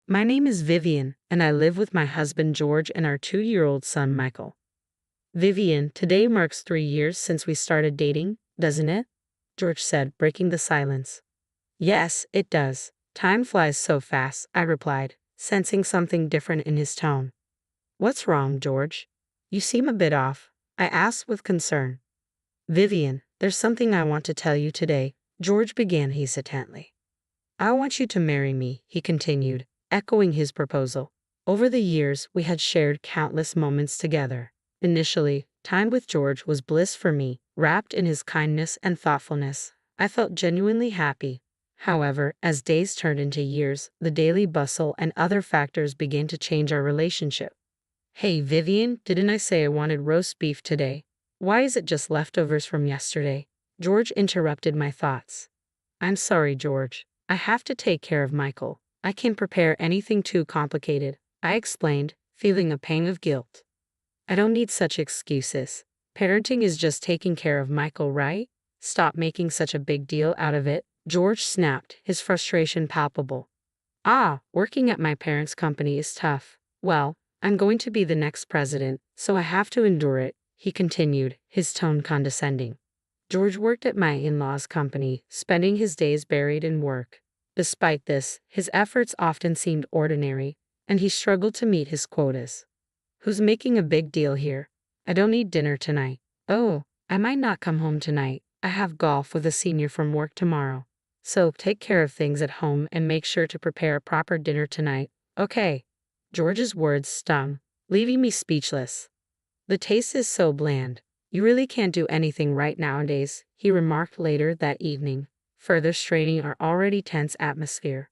My name is Vivian, and I live with my husband George and our 2-year-old son Michael. Vivian, today marks 3 years since we started dating, doesn't it? George said, breaking the silence. Yes, it does. Time flies so fast, I replied, sensing something different in his tone. What's wrong, George? You seem a bit off, I asked with concern. Vivian, there's something I want to tell you today, George began hesitantly. I want you to marry me, he continued, echoing his proposal. Over the years, we had shared countless moments together. Initially, time with George was bliss for me, wrapped in his kindness and thoughtfulness. I felt genuinely happy. However, as days turned into years, the daily bustle and other factors began to change our relationship. Hey, Vivian, didn't I say I wanted roast beef today? Why is it just leftovers from yesterday? George interrupted my thoughts. I'm sorry, George. I have to take care of Michael. I can't prepare anything too complicated, I explained, feeling a pang of guilt. I don't need such excuses. Parenting is just taking care of Michael, right? Stop making such a big deal out of it, George snapped, his frustration palpable. Working at my parents' company is tough. Well, I'm going to be the next president, so I have to endure it, he continued, his tone condescending. George worked at my in-laws' company, spending his days buried in work. Despite this, his efforts often seemed ordinary, and he struggled to meet his quotas. Who's making a big deal here? I don't eat dinner tonight. Oh, I might not come home tonight. I have golf with a senior from work tomorrow. So take care of things at home and make sure to prepare a proper dinner tonight, okay? George's words stung, leaving me speechless. The taste is so bland. You really can't do anything right nowadays, he remarked later that evening, further straining our already tense atmosphere.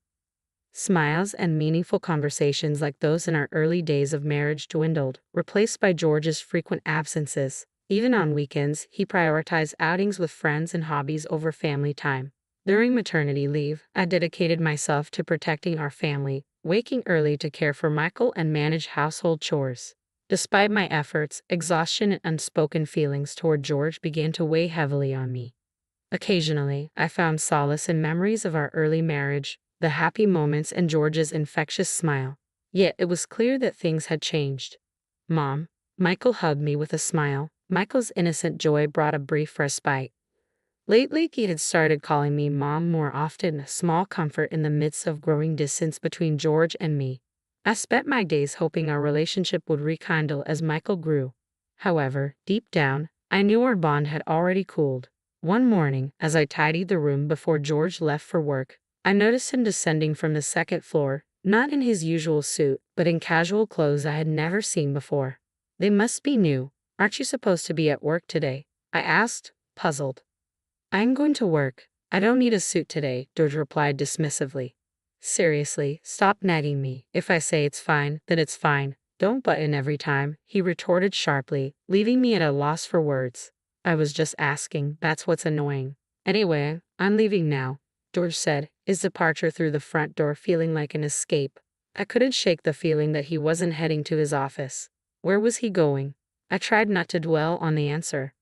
Smiles and meaningful conversations like those in our early days of marriage dwindled, replaced by George's frequent absences. Even on weekends, he prioritized outings with friends and hobbies over family time. During maternity leave, I dedicated myself to protecting our family, waking early to care for Michael and manage household chores. Despite my efforts, exhaustion and unspoken feelings toward George began to weigh heavily on me. Occasionally, I found solace in memories of our early marriage, the happy moments and George's infectious smile. Yet it was clear that things had changed. Mom, Michael hugged me with a smile. Michael's innocent joy brought a brief respite. Lately, he had started calling me Mom more often, a small comfort in the midst of growing distance between George and me. I spent my days hoping our relationship would rekindle as Michael grew. However, deep down, I knew our bond had already cooled. One morning, as I tidied the room before George left for work, I noticed him descending from the second floor, not in his usual suit, but in casual clothes I had never seen before. They must be new. Aren't you supposed to be at work today? I asked, puzzled. I'm going to work. I don't need a suit today, George replied dismissively. Seriously, stop nagging me. If I say it's fine, then it's fine. Don't butt in every time, he retorted sharply, leaving me at a loss for words. I was just asking, that's what's annoying. Anyway, I'm leaving now, George said, his departure through the front door feeling like an escape. I couldn't shake the feeling that he wasn't heading to his office. Where was he going? I tried not to dwell on the answer.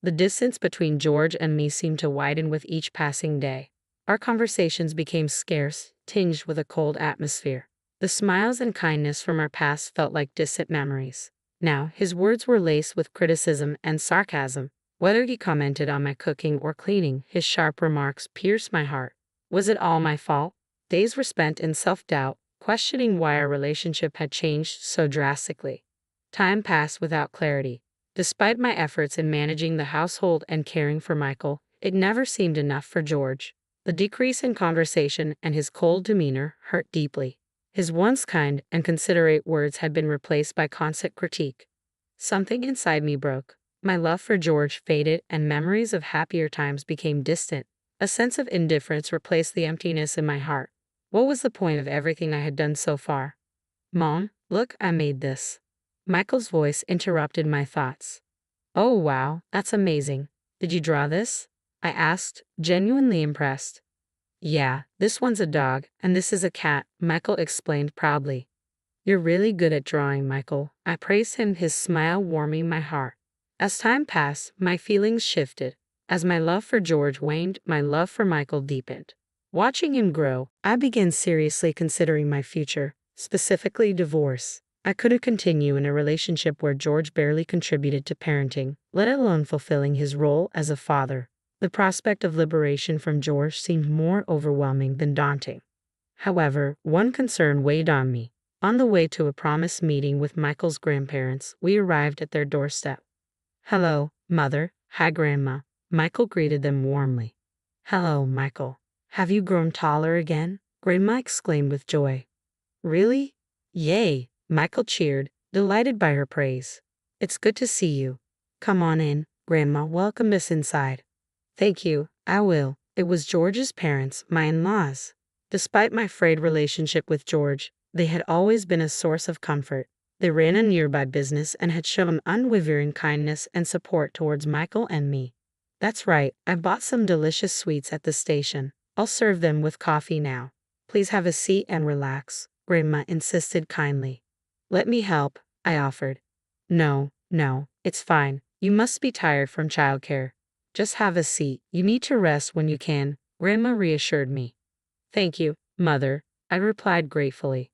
The distance between George and me seemed to widen with each passing day. Our conversations became scarce, tinged with a cold atmosphere. The smiles and kindness from our past felt like distant memories. Now, his words were laced with criticism and sarcasm. Whether he commented on my cooking or cleaning, his sharp remarks pierced my heart. Was it all my fault? Days were spent in self-doubt, questioning why our relationship had changed so drastically. Time passed without clarity. Despite my efforts in managing the household and caring for Michael, it never seemed enough for George. The decrease in conversation and his cold demeanor hurt deeply. His once kind and considerate words had been replaced by constant critique. Something inside me broke. My love for George faded and memories of happier times became distant. A sense of indifference replaced the emptiness in my heart. What was the point of everything I had done so far? Mom, look, I made this. Michael's voice interrupted my thoughts. Oh wow, that's amazing. Did you draw this? I asked, genuinely impressed. Yeah, this one's a dog, and this is a cat, Michael explained proudly. You're really good at drawing, Michael. I praised him, his smile warming my heart. As time passed, my feelings shifted. As my love for George waned, my love for Michael deepened. Watching him grow, I began seriously considering my future. specifically divorce. I couldn't continue in a relationship where George barely contributed to parenting, let alone fulfilling his role as a father. The prospect of liberation from George seemed more overwhelming than daunting. However, one concern weighed on me. On the way to a promised meeting with Michael's grandparents, we arrived at their doorstep. "Hello, Mother." "Hi, Grandma." Michael greeted them warmly. "Hello, Michael. Have you grown taller again?" Grandma exclaimed with joy. "Really?" "Yay!" Michael cheered, delighted by her praise. "It's good to see you. Come on in, Grandma. Welcome us inside." "Thank you, I will." It was George's parents, my in-laws. Despite my frayed relationship with George, they had always been a source of comfort. They ran a nearby business and had shown unwavering kindness and support towards Michael and me. "That's right, I bought some delicious sweets at the station. I'll serve them with coffee now. Please have a seat and relax," Grandma insisted kindly. "Let me help," I offered. No, it's fine. You must be tired from childcare. Just have a seat. You need to rest when you can," Grandma reassured me. "Thank you, Mother," I replied gratefully.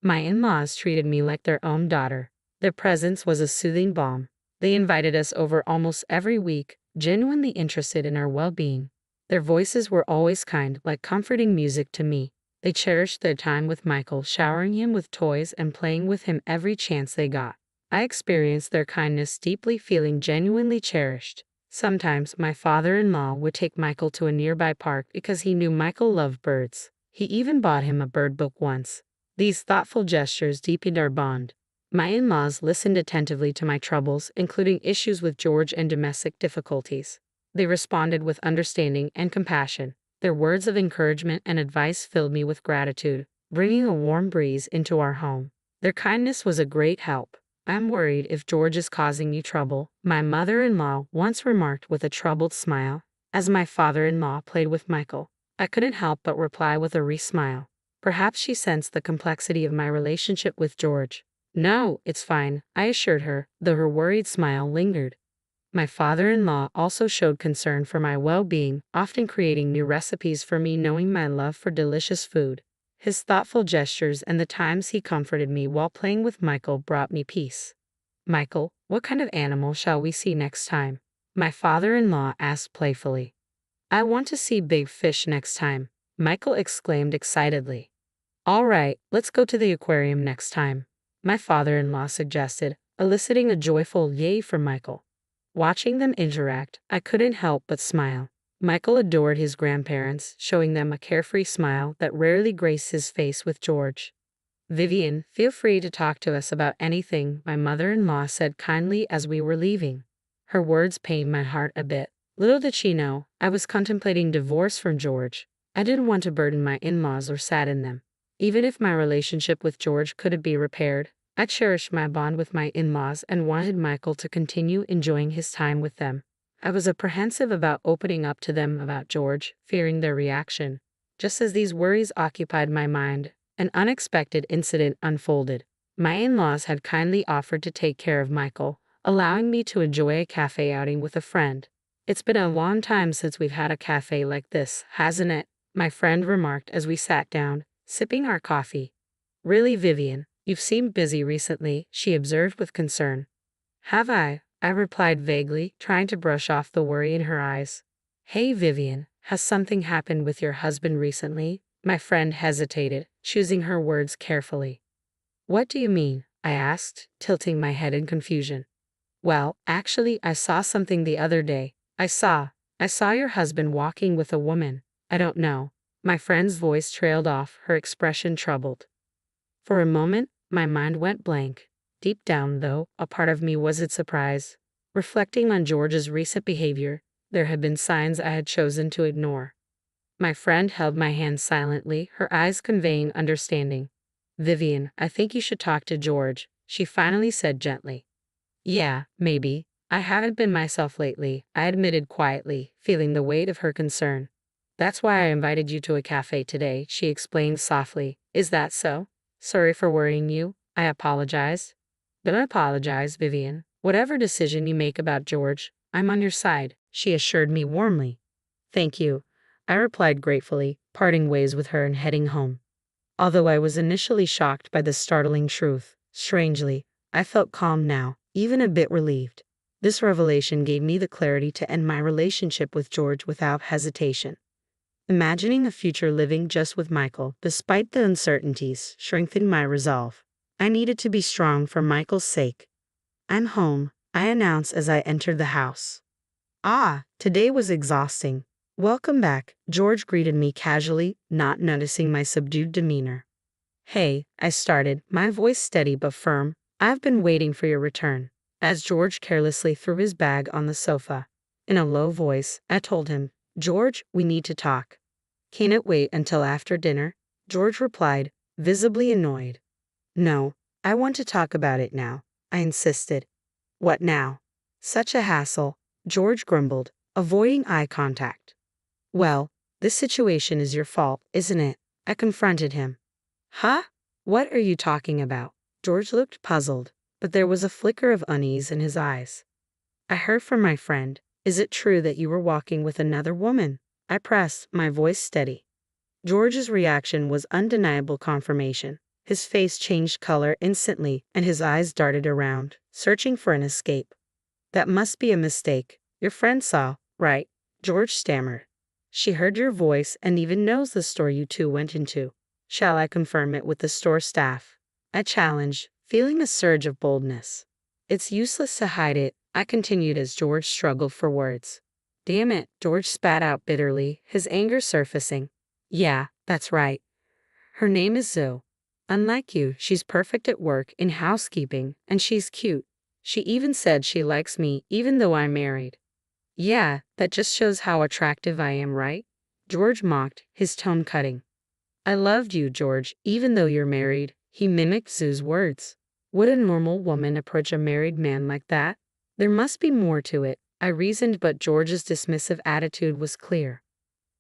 My in-laws treated me like their own daughter. Their presence was a soothing balm. They invited us over almost every week, genuinely interested in our well-being. Their voices were always kind, like comforting music to me. They cherished their time with Michael, showering him with toys and playing with him every chance they got. I experienced their kindness deeply, feeling genuinely cherished. Sometimes my father-in-law would take Michael to a nearby park because he knew Michael loved birds. He even bought him a bird book once. These thoughtful gestures deepened our bond. My in-laws listened attentively to my troubles, including issues with George and domestic difficulties. They responded with understanding and compassion. Their words of encouragement and advice filled me with gratitude, bringing a warm breeze into our home. Their kindness was a great help. "I'm worried if George is causing you trouble," my mother-in-law once remarked with a troubled smile, as my father-in-law played with Michael. I couldn't help but reply with a smile. Perhaps she sensed the complexity of my relationship with George. "No, it's fine," I assured her, though her worried smile lingered. My father-in-law also showed concern for my well-being, often creating new recipes for me, knowing my love for delicious food. His thoughtful gestures and the times he comforted me while playing with Michael brought me peace. "Michael, what kind of animal shall we see next time?" my father-in-law asked playfully. "I want to see big fish next time," Michael exclaimed excitedly. "All right, let's go to the aquarium next time," my father-in-law suggested, eliciting a joyful yay from Michael. Watching them interact, I couldn't help but smile. Michael adored his grandparents, showing them a carefree smile that rarely graced his face with George. "Vivian, feel free to talk to us about anything," my mother-in-law said kindly as we were leaving. Her words pained my heart a bit. Little did she know, I was contemplating divorce from George. I didn't want to burden my in-laws or sadden them. Even if my relationship with George couldn't be repaired, I cherished my bond with my in-laws and wanted Michael to continue enjoying his time with them. I was apprehensive about opening up to them about George, fearing their reaction. Just as these worries occupied my mind, an unexpected incident unfolded. My in-laws had kindly offered to take care of Michael, allowing me to enjoy a cafe outing with a friend. "It's been a long time since we've had a cafe like this, hasn't it?" my friend remarked as we sat down, sipping our coffee. "Really, Vivian? You've seemed busy recently," she observed with concern. "Have I?" I replied vaguely, trying to brush off the worry in her eyes. "Hey, Vivian, has something happened with your husband recently?" My friend hesitated, choosing her words carefully. "What do you mean?" I asked, tilting my head in confusion. "Well, actually, I saw something the other day. I saw your husband walking with a woman. I don't know." My friend's voice trailed off, her expression troubled. For a moment, my mind went blank. Deep down, though, a part of me wasn't surprised. Reflecting on George's recent behavior, there had been signs I had chosen to ignore. My friend held my hand silently, her eyes conveying understanding. "Vivian, I think you should talk to George," she finally said gently. "Yeah, maybe. I haven't been myself lately," I admitted quietly, feeling the weight of her concern. "That's why I invited you to a cafe today," she explained softly. "Is that so? Sorry for worrying you," I apologized. "Don't apologize, Vivian. Whatever decision you make about George, I'm on your side," she assured me warmly. "Thank you," I replied gratefully, parting ways with her and heading home. Although I was initially shocked by the startling truth, strangely, I felt calm now, even a bit relieved. This revelation gave me the clarity to end my relationship with George without hesitation. Imagining a future living just with Michael, despite the uncertainties, strengthened my resolve. I needed to be strong for Michael's sake. "I'm home," I announced as I entered the house. "Ah, today was exhausting." "Welcome back," George greeted me casually, not noticing my subdued demeanor. "Hey," I started, my voice steady but firm, "I've been waiting for your return." As George carelessly threw his bag on the sofa. In a low voice, I told him, "George, we need to talk." "Can it wait until after dinner?" George replied, visibly annoyed. "No, I want to talk about it now," I insisted. "What now?" "Such a hassle," George grumbled, avoiding eye contact. "Well, this situation is your fault, isn't it?" I confronted him. "Huh? What are you talking about?" George looked puzzled, but there was a flicker of unease in his eyes. "I heard from my friend. Is it true that you were walking with another woman?" I pressed, my voice steady. George's reaction was undeniable confirmation. His face changed color instantly, and his eyes darted around, searching for an escape. "That must be a mistake. Your friend saw, right?" George stammered. "She heard your voice and even knows the store you two went into." "Shall I confirm it with the store staff?" I challenged, feeling a surge of boldness. "It's useless to hide it," I continued as George struggled for words. "Damn it," George spat out bitterly, his anger surfacing. "Yeah, that's right. Her name is Zoe. Unlike you, she's perfect at work, in housekeeping, and she's cute. She even said she likes me, even though I'm married." "Yeah, that just shows how attractive I am, right?" George mocked, his tone cutting. "I loved you, George, even though you're married," he mimicked Zoe's words. Would a normal woman approach a married man like that? There must be more to it, I reasoned, but George's dismissive attitude was clear.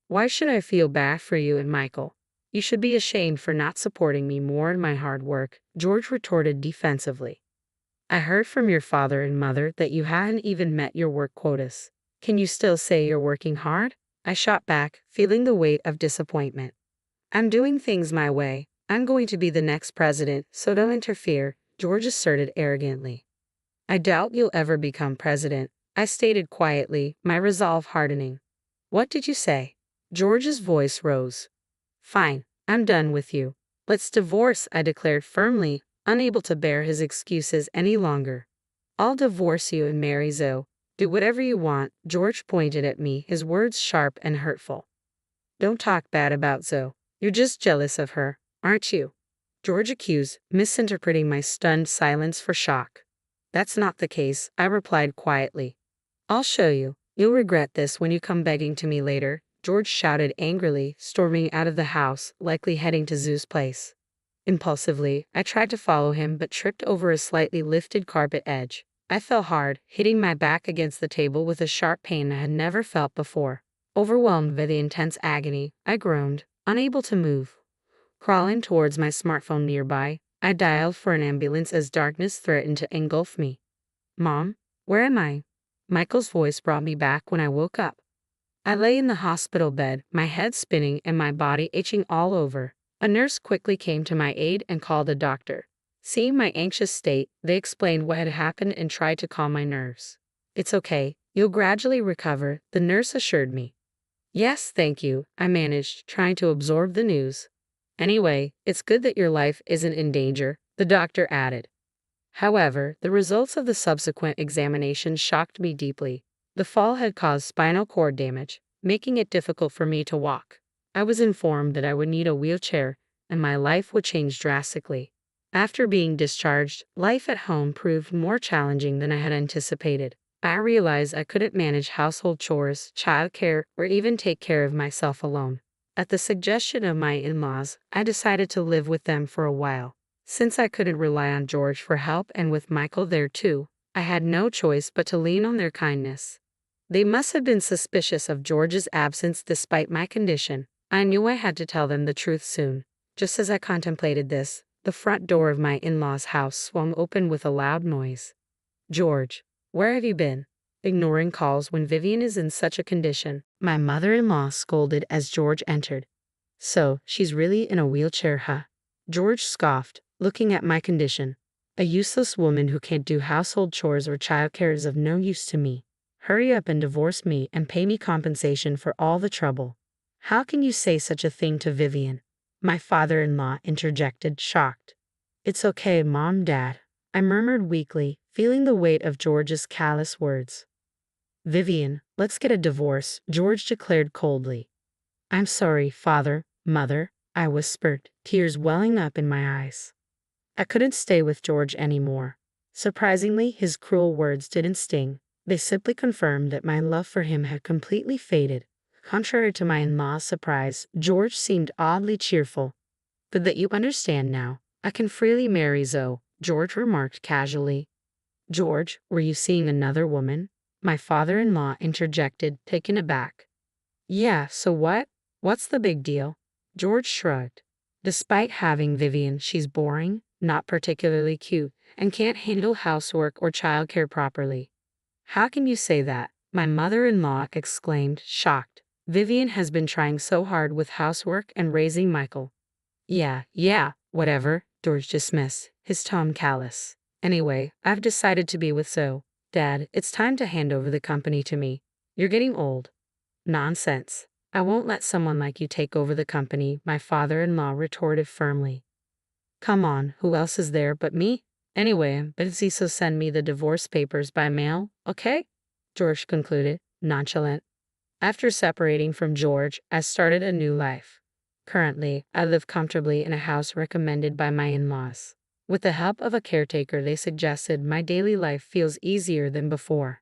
"Why should I feel bad for you and Michael? You should be ashamed for not supporting me more in my hard work," George retorted defensively. "I heard from your father and mother that you hadn't even met your work quotas. Can you still say you're working hard?" I shot back, feeling the weight of disappointment. "I'm doing things my way. I'm going to be the next president, so don't interfere," George asserted arrogantly. "I doubt you'll ever become president," I stated quietly, my resolve hardening. "What did you say?" George's voice rose. "Fine, I'm done with you. Let's divorce," I declared firmly, unable to bear his excuses any longer. "I'll divorce you and marry Zoe. Do whatever you want," George pointed at me, his words sharp and hurtful. "Don't talk bad about Zoe. You're just jealous of her, aren't you?" George accused, misinterpreting my stunned silence for shock. "That's not the case," I replied quietly. "I'll show you. You'll regret this when you come begging to me later," George shouted angrily, storming out of the house, likely heading to Zoe's place. Impulsively, I tried to follow him but tripped over a slightly lifted carpet edge. I fell hard, hitting my back against the table with a sharp pain I had never felt before. Overwhelmed by the intense agony, I groaned, unable to move. Crawling towards my smartphone nearby, I dialed for an ambulance as darkness threatened to engulf me. "Mom, where am I?" Michael's voice brought me back when I woke up. I lay in the hospital bed, my head spinning and my body itching all over. A nurse quickly came to my aid and called a doctor. Seeing my anxious state, they explained what had happened and tried to calm my nerves. "It's okay, you'll gradually recover," the nurse assured me. "Yes, thank you," I managed, trying to absorb the news. "Anyway, it's good that your life isn't in danger," the doctor added. However, the results of the subsequent examination shocked me deeply. The fall had caused spinal cord damage, making it difficult for me to walk. I was informed that I would need a wheelchair, and my life would change drastically. After being discharged, life at home proved more challenging than I had anticipated. I realized I couldn't manage household chores, childcare, or even take care of myself alone. At the suggestion of my in-laws, I decided to live with them for a while. Since I couldn't rely on George for help and with Michael there too, I had no choice but to lean on their kindness. They must have been suspicious of George's absence despite my condition. I knew I had to tell them the truth soon. Just as I contemplated this, the front door of my in-laws' house swung open with a loud noise. "George, where have you been?" Ignoring calls when Vivian is in such a condition, my mother-in-law scolded as George entered. So, she's really in a wheelchair, huh? George scoffed, looking at my condition. A useless woman who can't do household chores or childcare is of no use to me. Hurry up and divorce me and pay me compensation for all the trouble. How can you say such a thing to Vivian? My father-in-law interjected, shocked. It's okay, Mom, Dad, I murmured weakly, feeling the weight of George's callous words. Vivian, let's get a divorce, George declared coldly. I'm sorry, Father, Mother, I whispered, tears welling up in my eyes. I couldn't stay with George anymore. Surprisingly, his cruel words didn't sting. They simply confirmed that my love for him had completely faded. Contrary to my in-law's surprise, George seemed oddly cheerful. Good that you understand now. I can freely marry Zoe, George remarked casually. George, were you seeing another woman? My father-in-law interjected, taken aback. Yeah, so what? What's the big deal? George shrugged. Despite having Vivian, she's boring, not particularly cute, and can't handle housework or childcare properly. How can you say that? My mother-in-law exclaimed, shocked. Vivian has been trying so hard with housework and raising Michael. Yeah, whatever, George dismissed, his tone callous. Anyway, I've decided to be with Zoe. Dad, it's time to hand over the company to me. You're getting old. Nonsense. I won't let someone like you take over the company, my father-in-law retorted firmly. Come on, who else is there but me? Anyway, I'm busy, so send me the divorce papers by mail, okay? George concluded, nonchalant. After separating from George, I started a new life. Currently, I live comfortably in a house recommended by my in-laws. With the help of a caretaker, they suggested my daily life feels easier than before.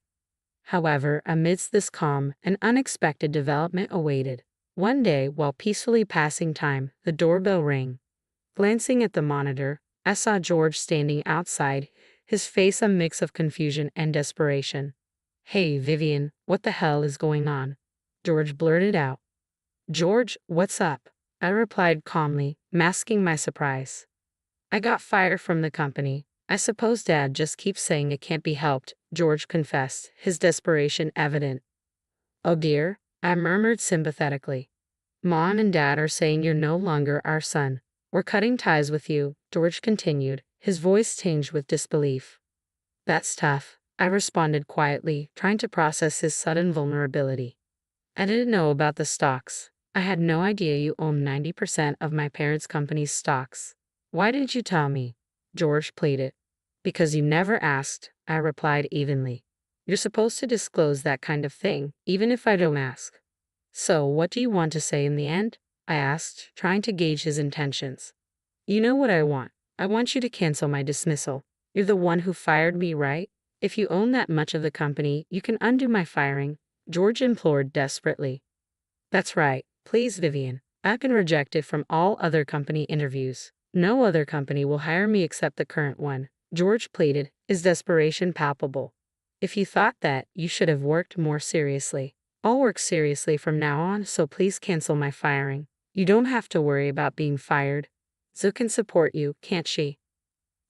However, amidst this calm, an unexpected development awaited. One day, while peacefully passing time, the doorbell rang. Glancing at the monitor, I saw George standing outside, his face a mix of confusion and desperation. Hey, Vivian, what the hell is going on? George blurted out. George, what's up? I replied calmly, masking my surprise. I got fired from the company. I suppose Dad just keeps saying it can't be helped, George confessed, his desperation evident. Oh dear, I murmured sympathetically. Mom and Dad are saying you're no longer our son. We're cutting ties with you, George continued, his voice tinged with disbelief. That's tough, I responded quietly, trying to process his sudden vulnerability. I didn't know about the stocks. I had no idea you owned 90% of my parents' company's stocks. Why didn't you tell me? George pleaded. Because you never asked, I replied evenly. You're supposed to disclose that kind of thing, even if I don't ask. So, what do you want to say in the end? I asked, trying to gauge his intentions. You know what I want. I want you to cancel my dismissal. You're the one who fired me, right? If you own that much of the company, you can undo my firing, George implored desperately. That's right. Please, Vivian. I've been rejected from all other company interviews. No other company will hire me except the current one, George pleaded, his desperation palpable. If you thought that, you should have worked more seriously. I'll work seriously from now on, so please cancel my firing. You don't have to worry about being fired. Zoe can support you, can't she?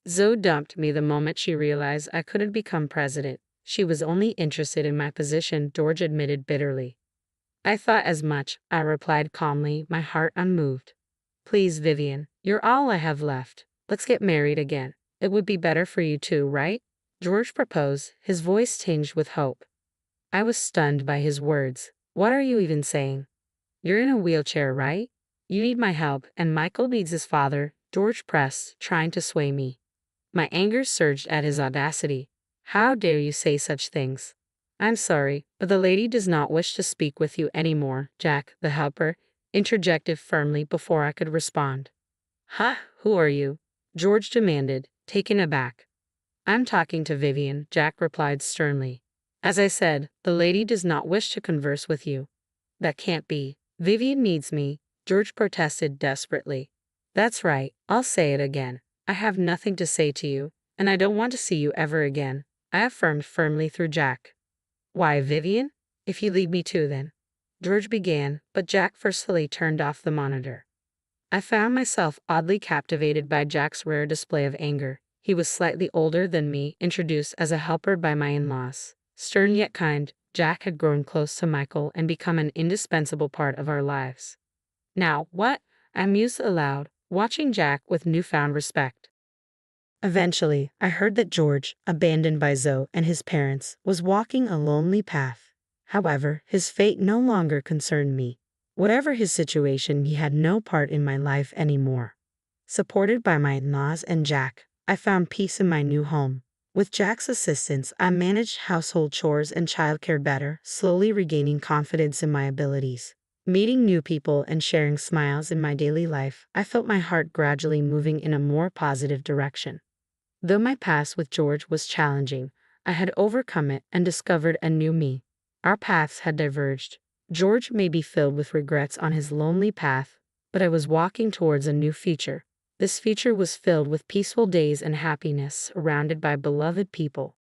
Zoe dumped me the moment she realized I couldn't become president. She was only interested in my position, George admitted bitterly. I thought as much, I replied calmly, my heart unmoved. Please, Vivian, you're all I have left. Let's get married again. It would be better for you too, right? George proposed, his voice tinged with hope. I was stunned by his words. What are you even saying? You're in a wheelchair, right? You need my help, and Michael needs his father, George pressed, trying to sway me. My anger surged at his audacity. How dare you say such things? I'm sorry, but the lady does not wish to speak with you anymore, Jack, the helper, interjected firmly before I could respond. Huh? Who are you? George demanded, taken aback. I'm talking to Vivian, Jack replied sternly. As I said, the lady does not wish to converse with you. That can't be. Vivian needs me, George protested desperately. That's right, I'll say it again. I have nothing to say to you, and I don't want to see you ever again, I affirmed firmly through Jack. Why, Vivian? If you leave me too, then. George began, but Jack forcefully turned off the monitor. I found myself oddly captivated by Jack's rare display of anger. He was slightly older than me, introduced as a helper by my in-laws. Stern yet kind, Jack had grown close to Michael and become an indispensable part of our lives. Now, what? I mused aloud, watching Jack with newfound respect. Eventually, I heard that George, abandoned by Zoe and his parents, was walking a lonely path. However, his fate no longer concerned me. Whatever his situation, he had no part in my life anymore. Supported by my in-laws and Jack, I found peace in my new home. With Jack's assistance, I managed household chores and childcare better, slowly regaining confidence in my abilities. Meeting new people and sharing smiles in my daily life, I felt my heart gradually moving in a more positive direction. Though my past with George was challenging, I had overcome it and discovered a new me. Our paths had diverged. George may be filled with regrets on his lonely path, but I was walking towards a new future. This future was filled with peaceful days and happiness, surrounded by beloved people.